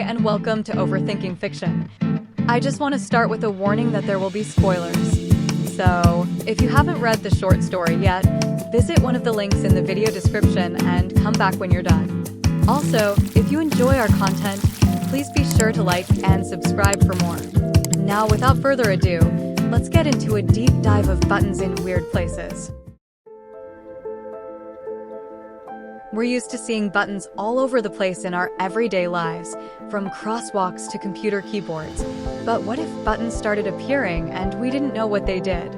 and welcome to Overthinking Fiction. I just want to start with a warning that there will be spoilers. So, if you haven't read the short story yet, visit one of the links in the video description and come back when you're done. Also, if you enjoy our content, please be sure to like and subscribe for more. Now, without further ado, let's get into a deep dive of buttons in weird places. We're used to seeing buttons all over the place in our everyday lives, from crosswalks to computer keyboards. But what if buttons started appearing and we didn't know what they did?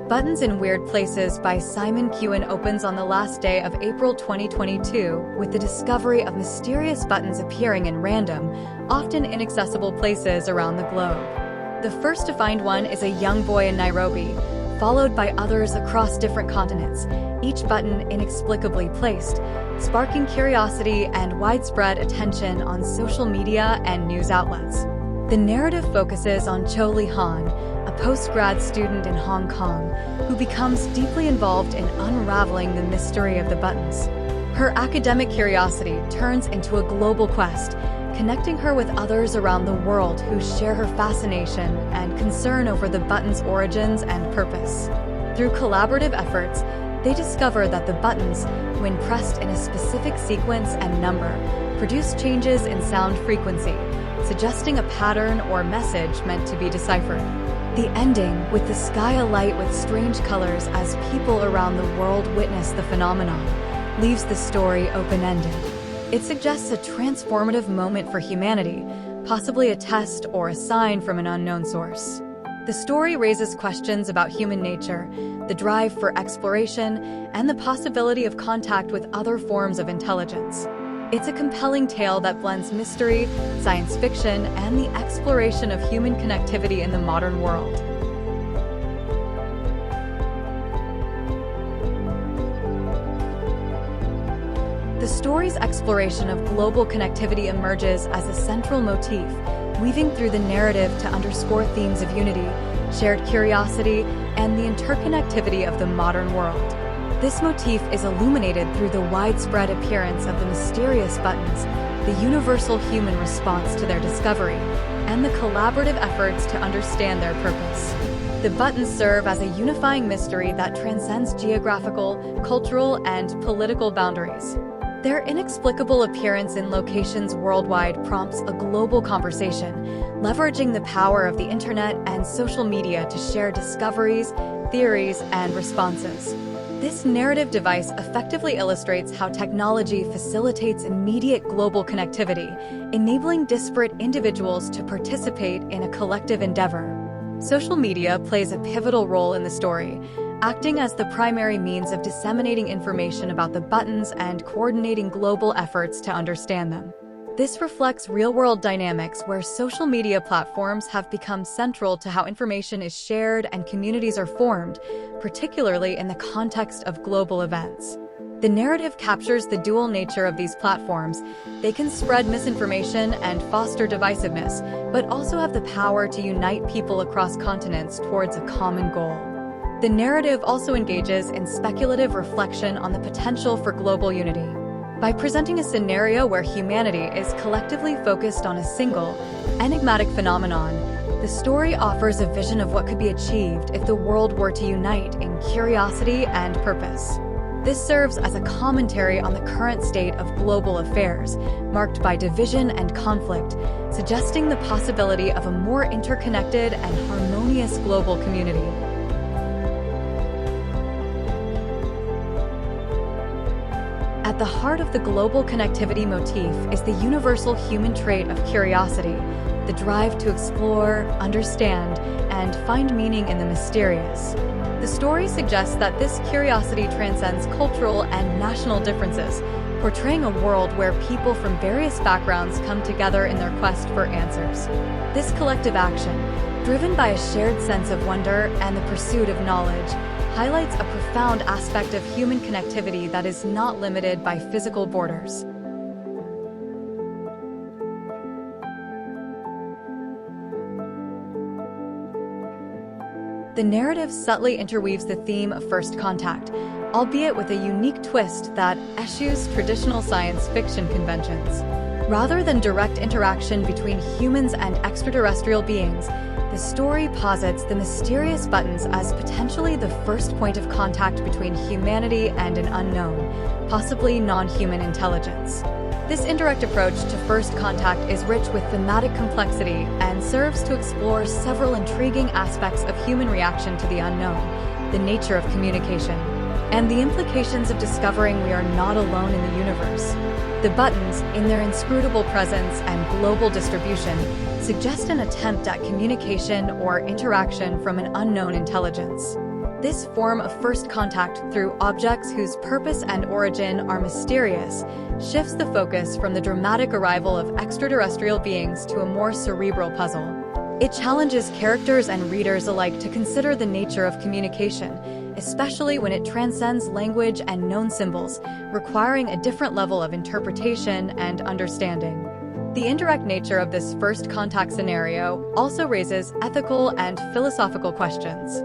Buttons in Weird Places by Simon Kewin opens on the last day of April 2022 with the discovery of mysterious buttons appearing in random, often inaccessible places around the globe. The first to find one is a young boy in Nairobi, followed by others across different continents, each button inexplicably placed, sparking curiosity and widespread attention on social media and news outlets. The narrative focuses on Cho Li Han, a post-grad student in Hong Kong, who becomes deeply involved in unraveling the mystery of the buttons. Her academic curiosity turns into a global quest, connecting her with others around the world who share her fascination and concern over the button's origins and purpose. Through collaborative efforts, they discover that the buttons, when pressed in a specific sequence and number, produce changes in sound frequency, suggesting a pattern or message meant to be deciphered. The ending, with the sky alight with strange colors as people around the world witness the phenomenon, leaves the story open-ended. It suggests a transformative moment for humanity, possibly a test or a sign from an unknown source. The story raises questions about human nature, the drive for exploration, and the possibility of contact with other forms of intelligence. It's a compelling tale that blends mystery, science fiction, and the exploration of human connectivity in the modern world. The story's exploration of global connectivity emerges as a central motif, weaving through the narrative to underscore themes of unity, shared curiosity, and the interconnectivity of the modern world. This motif is illuminated through the widespread appearance of the mysterious buttons, the universal human response to their discovery, and the collaborative efforts to understand their purpose. The buttons serve as a unifying mystery that transcends geographical, cultural, and political boundaries. Their inexplicable appearance in locations worldwide prompts a global conversation, leveraging the power of the internet and social media to share discoveries, theories, and responses. This narrative device effectively illustrates how technology facilitates immediate global connectivity, enabling disparate individuals to participate in a collective endeavor. Social media plays a pivotal role in the story, acting as the primary means of disseminating information about the buttons and coordinating global efforts to understand them. This reflects real-world dynamics where social media platforms have become central to how information is shared and communities are formed, particularly in the context of global events. The narrative captures the dual nature of these platforms. They can spread misinformation and foster divisiveness, but also have the power to unite people across continents towards a common goal. The narrative also engages in speculative reflection on the potential for global unity. By presenting a scenario where humanity is collectively focused on a single, enigmatic phenomenon, the story offers a vision of what could be achieved if the world were to unite in curiosity and purpose. This serves as a commentary on the current state of global affairs, marked by division and conflict, suggesting the possibility of a more interconnected and harmonious global community. At the heart of the global connectivity motif is the universal human trait of curiosity, the drive to explore, understand, and find meaning in the mysterious. The story suggests that this curiosity transcends cultural and national differences, portraying a world where people from various backgrounds come together in their quest for answers. This collective action, driven by a shared sense of wonder and the pursuit of knowledge, highlights a profound aspect of human connectivity that is not limited by physical borders. The narrative subtly interweaves the theme of first contact, albeit with a unique twist that eschews traditional science fiction conventions. Rather than direct interaction between humans and extraterrestrial beings, the story posits the mysterious buttons as potentially the first point of contact between humanity and an unknown, possibly non-human intelligence. This indirect approach to first contact is rich with thematic complexity and serves to explore several intriguing aspects of human reaction to the unknown, the nature of communication, and the implications of discovering we are not alone in the universe. The buttons, in their inscrutable presence and global distribution, suggest an attempt at communication or interaction from an unknown intelligence. This form of first contact through objects whose purpose and origin are mysterious shifts the focus from the dramatic arrival of extraterrestrial beings to a more cerebral puzzle. It challenges characters and readers alike to consider the nature of communication, especially when it transcends language and known symbols, requiring a different level of interpretation and understanding. The indirect nature of this first contact scenario also raises ethical and philosophical questions.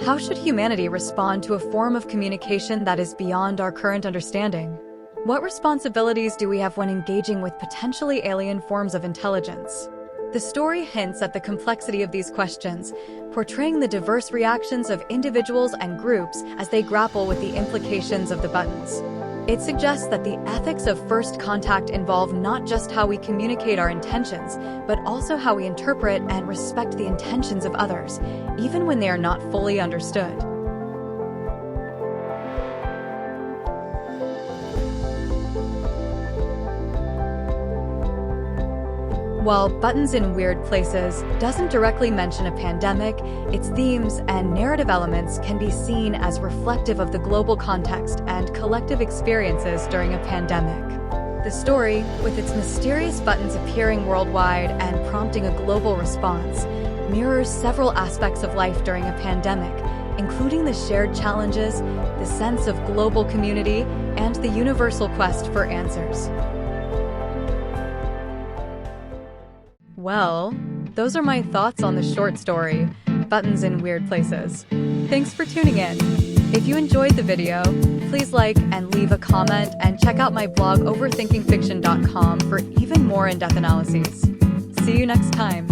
How should humanity respond to a form of communication that is beyond our current understanding? What responsibilities do we have when engaging with potentially alien forms of intelligence? The story hints at the complexity of these questions, portraying the diverse reactions of individuals and groups as they grapple with the implications of the buttons. It suggests that the ethics of first contact involve not just how we communicate our intentions, but also how we interpret and respect the intentions of others, even when they are not fully understood. While Buttons in Weird Places doesn't directly mention a pandemic, its themes and narrative elements can be seen as reflective of the global context and collective experiences during a pandemic. The story, with its mysterious buttons appearing worldwide and prompting a global response, mirrors several aspects of life during a pandemic, including the shared challenges, the sense of global community, and the universal quest for answers. Well, those are my thoughts on the short story, Buttons in Weird Places. Thanks for tuning in. If you enjoyed the video, please like and leave a comment, and check out my blog overthinkingfiction.com for even more in-depth analyses. See you next time.